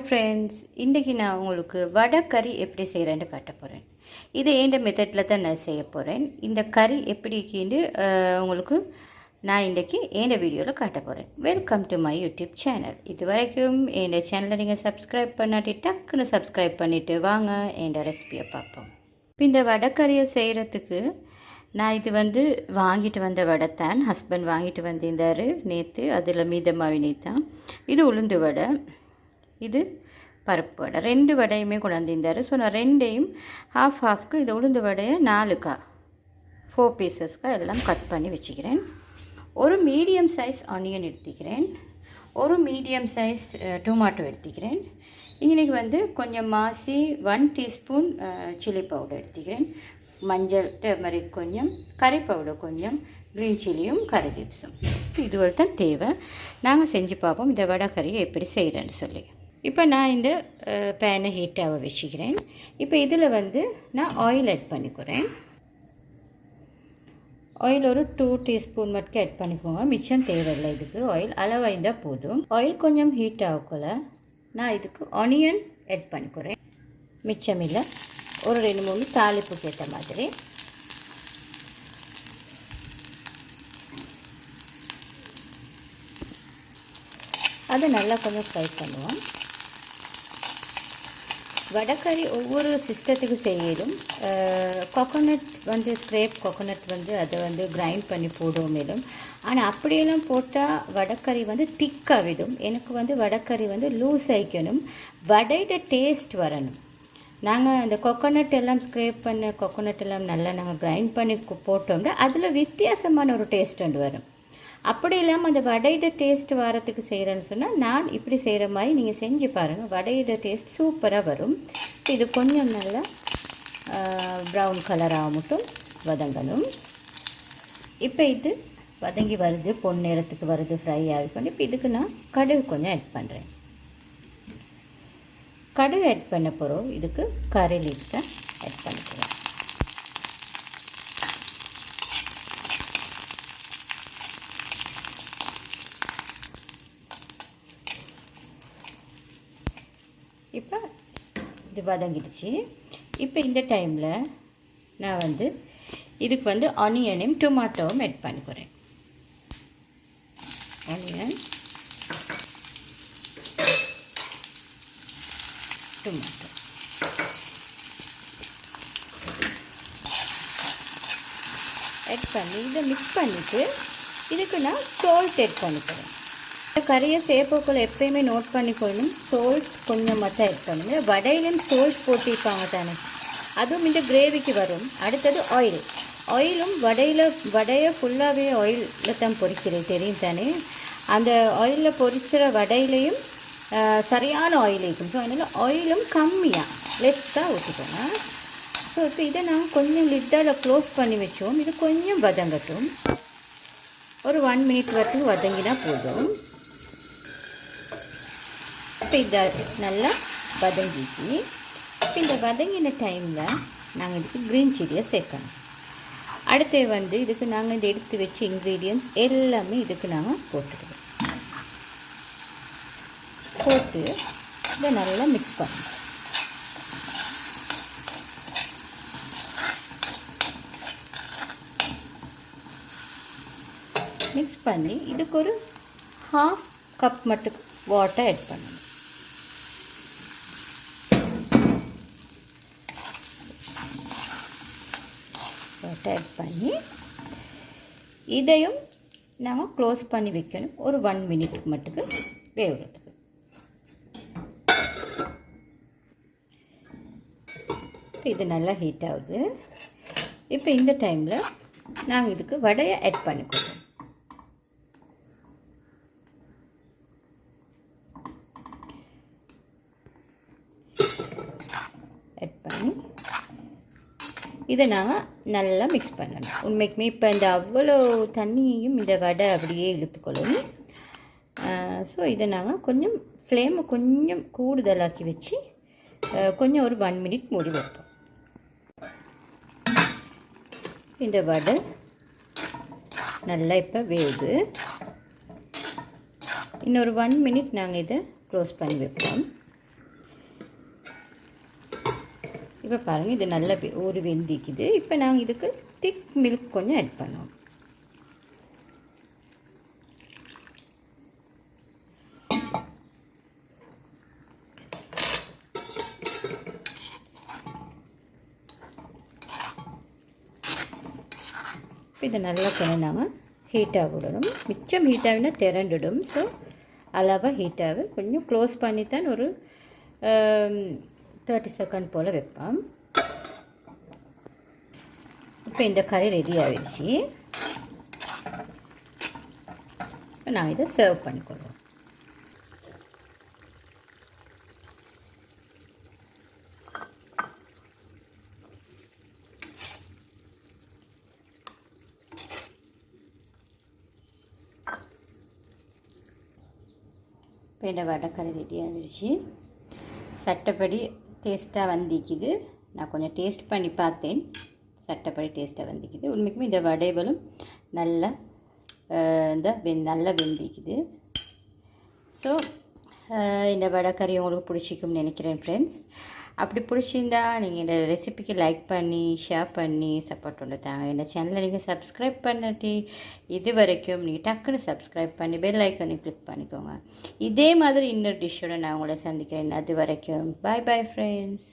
Friends, இன்றைக்கி நான் உங்களுக்கு வடை கறி எப்படி செய்கிறேன்னு காட்ட போகிறேன். இது எந்த மெத்தடில் தான் நான் செய்ய போகிறேன். இந்த கறி எப்படிக்கின்னு உங்களுக்கு நான் இன்றைக்கி எந்த வீடியோவில் காட்ட போகிறேன். Welcome to my YouTube channel. இது வரைக்கும் என் சேனலை நீங்கள் சப்ஸ்கிரைப் பண்ணாட்டி டக்குன்னு சப்ஸ்கிரைப் பண்ணிவிட்டு வாங்க என் ரெசிபியை பார்ப்போம். இப்போ இந்த வடைக்கறியை செய்கிறதுக்கு நான் இது வாங்கிட்டு வந்த வடை தான். ஹஸ்பண்ட் வாங்கிட்டு வந்திருந்தார் நேற்று. அதில் மீதமாகவே நேற்றான். இது உளுந்து வடை, இது பருப்பு வடை. 2 வடையுமே கொண்டாந்துருந்தார். ஸோ நான் ரெண்டையும் ஹாஃப்க்கு இது உளுந்து வடையை 4 பீசஸ்க்கு எல்லாம் கட் பண்ணி வச்சுக்கிறேன். ஒரு மீடியம் சைஸ் ஆனியன் எடுத்துக்கிறேன். ஒரு மீடியம் சைஸ் டொமாட்டோ எடுத்துக்கிறேன். இன்றைக்கி கொஞ்சம் மாசி 1 டீஸ்பூன் சில்லி பவுடர் எடுத்துக்கிறேன். மஞ்சள், டர்மரிக் கொஞ்சம், கறி பவுடர் கொஞ்சம், க்ரீன் சில்லியும் கறி லீவ்ஸும். இதுவரை தான் தேவை. நாங்கள் செஞ்சு பார்ப்போம் இந்த வடை கறியை எப்படி செய்கிறேன்னு சொல்லி. இப்போ நான் இந்த பேனை ஹீட்டாக வச்சுக்கிறேன். இப்போ இதில் நான் ஆயில் ஆட் பண்ணிக்கிறேன். ஆயில் ஒரு 2 டீஸ்பூன் மட்டும் ஆட் பண்ணிக்கோங்க. மிச்சம் தேவையில்லை. இதுக்கு ஆயில் அளவாய்ந்தால் போதும். ஆயில் கொஞ்சம் ஹீட் ஆகக்குள்ள நான் இதுக்கு ஆனியன் ஆட் பண்ணிக்கிறேன். மிச்சம் இல்லை, ஒரு 2-3 தாளிப்புக்கு ஏற்ற மாதிரி. அதை நல்லா கொஞ்சம் ஃப்ரை பண்ணுவோம். வடைக்கறி ஒவ்வொரு சிஸ்டத்துக்கு செய்யலும் கோகோனட் ஸ்க்ரேப் கோகோனட் அதை கிரைண்ட் பண்ணி போடுவோம் மேலும். ஆனால் அப்படியெல்லாம் போட்டால் வடைக்கறி திக்காக விடும். எனக்கு வடைக்கறி லூஸ் ஆகிக்கணும், வடையோட டேஸ்ட் வரணும். நாங்கள் அந்த கோகோனட் எல்லாம் ஸ்க்ரேப் பண்ண கோகோனட் எல்லாம் நல்லா நாங்கள் கிரைண்ட் பண்ணி போட்டோம்னா அதில் வித்தியாசமான ஒரு டேஸ்ட் வரும். அப்படி இல்லாமல் அந்த வடையோட டேஸ்ட் வரத்துக்கு செய்கிறேன்னு சொன்னால் நான் இப்படி செய்கிற மாதிரி நீங்கள் செஞ்சு பாருங்கள். வடையோட டேஸ்ட் சூப்பராக வரும். இது கொஞ்சம் நல்லா ப்ரௌன் கலராக மட்டும் வதங்கணும். இப்போ இது வதங்கி வருது, பொன்னிறத்துக்கு வருது, ஃப்ரை ஆகிக்கொண்டு. இப்போ இதுக்கு நான் கடுகு கொஞ்சம் ஆட் பண்ணுறேன். கடுகு ஆட் பண்ண போகிறோம். இதுக்கு கறி லீவ்ஸை ஆட் பண்ணிக்கிறேன். இப்போ இது வதங்கிடுச்சு. இப்போ இந்த டைமில் நான் இதுக்கு ஆனியனையும் டொமாட்டோவும் ஆட் பண்ணிக்கிறேன். ஆனியன், டொமாட்டோ ஆட் பண்ணி இதை மிக்ஸ் பண்ணிவிட்டு இதுக்கு நான் சால்ட் ஆட் பண்ணிக்கிறேன். கறியை சேப்போக்குள்ள எப்பயுமே நோட் பண்ணிக்கொள்ளணும். சால்ட் கொஞ்சம் மட்டும் ஆட் பண்ணுங்க. வடையிலையும் சால்ட் போட்டிருப்பாங்க தானே, அதுவும் இந்த கிரேவிக்கு வரும். அடுத்தது ஆயிலும் வடையை ஃபுல்லாகவே ஆயிலில் தான் பொரிக்கிறேன், தெரியும் தானே. அந்த ஆயிலில் பொரிக்கிற வடையிலையும் சரியான ஆயில் இருக்கும். ஸோ அதனால் ஆயிலும் கம்மியாக லெஸ்ஸாக ஊற்றிக்கோங்க. ஸோ இப்போ இதை நாங்கள் கொஞ்சம் லிட்டால் க்ளோஸ் பண்ணி வச்சோம். இது கொஞ்சம் வதங்கட்டும். ஒரு 1 மினிட் வரைக்கும் வதங்கினா போதும். இப்போ இதை நல்லா வதங்கிச்சு. இப்போ இந்த வதங்கின டைமில் நாங்கள் இதுக்கு க்ரீன் சில்லியை சேர்க்கணும். அடுத்து இதுக்கு நாங்கள் இந்த எடுத்து வச்ச இன்க்ரீடியன்ட்ஸ் எல்லாமே இதுக்கு நாங்கள் போட்டுடுவோம். போட்டு இதை நல்லா மிக்ஸ் பண்ணணும். மிக்ஸ் பண்ணி இதுக்கு ஒரு 1/2 கப் மட்டும் வாட்டர் ஆட் பண்ணணும். வாட்டர் ஆட் பண்ணி இதையும் நாங்கள் க்ளோஸ் பண்ணி வைக்கணும். ஒரு 1 மினிட் மட்டுக்கு வேவுறதுக்கு. இது நல்லா ஹீட் ஆகுது. இப்போ இந்த டைமில் நாங்கள் இதுக்கு வடையை ஆட் பண்ணிக்கிறோம். ஆட் பண்ணி இதை நாங்கள் நல்லா மிக்ஸ் பண்ணணும். உண்மைக்குமே இப்போ இந்த அவ்வளோ தண்ணியையும் இந்த வடை அப்படியே இழுத்துக்கொள்ளணும். ஸோ இதை நாங்கள் கொஞ்சம் ஃப்ளேமை கொஞ்சம் கூடுதலாக்கி வச்சு கொஞ்சம் ஒரு 1 மினிட் மூடி வைப்போம். இந்த வடை நல்லா இப்போ வேகுது. இன்னொரு 1 மினிட் நாங்கள் இதை க்ளோஸ் பண்ணி வைப்போம். இப்போ பாருங்கள் இது நல்லா ஒரு வெந்திக்குது. இப்போ நாங்கள் இதுக்கு திக் மில்க் கொஞ்சம் ஆட் பண்ணுவோம். இதை நல்லா கொஞ்சம் நாங்கள் ஹீட்டாக விடணும். மிச்சம் ஹீட்டாகினா திரண்டுடும். ஸோ அளவாக ஹீட்டாக கொஞ்சம் க்ளோஸ் பண்ணித்தான் ஒரு 30 செகண்ட் போல் வைப்போம். இப்போ இந்த கறி ரெடி ஆகிடுச்சு. இப்போ நாங்கள் இதை சர்வ் பண்ணிக்கொள்வோம். இப்போ இந்த வடைக்கறி ரெடி ஆகிடுச்சு. சட்டப்படி டேஸ்ட்டாக வந்திக்குது. நான் கொஞ்சம் டேஸ்ட் பண்ணி பார்த்தேன். சட்டப்படி டேஸ்ட்டாக வந்திக்குது. உண்மைக்குமே இந்த வடைகளும் நல்லா நல்லா வெந்திக்குது. ஸோ இந்த வடைக்கறி உங்களுக்கு பிடிச்சிக்கும்னு நினைக்கிறேன் ஃப்ரெண்ட்ஸ். அப்படி பிடிச்சிருந்தா நீங்கள் இந்த ரெசிபிக்கு லைக் பண்ணி ஷேர் பண்ணி சப்போர்ட் பண்ணிட்டாங்க. இந்த சேனலை நீங்கள் சப்ஸ்கிரைப் பண்ணிட்டு இது வரைக்கும் நீங்கள் டக்குன்னு சப்ஸ்கிரைப் பண்ணி பெல் ஐக்கனை கிளிக் பண்ணிக்கோங்க. இதே மாதிரி இன்னொரு டிஷ்ஷோட நான் உங்களை சந்திக்கிறேன். அது வரைக்கும் பாய் பாய் ஃப்ரெண்ட்ஸ்.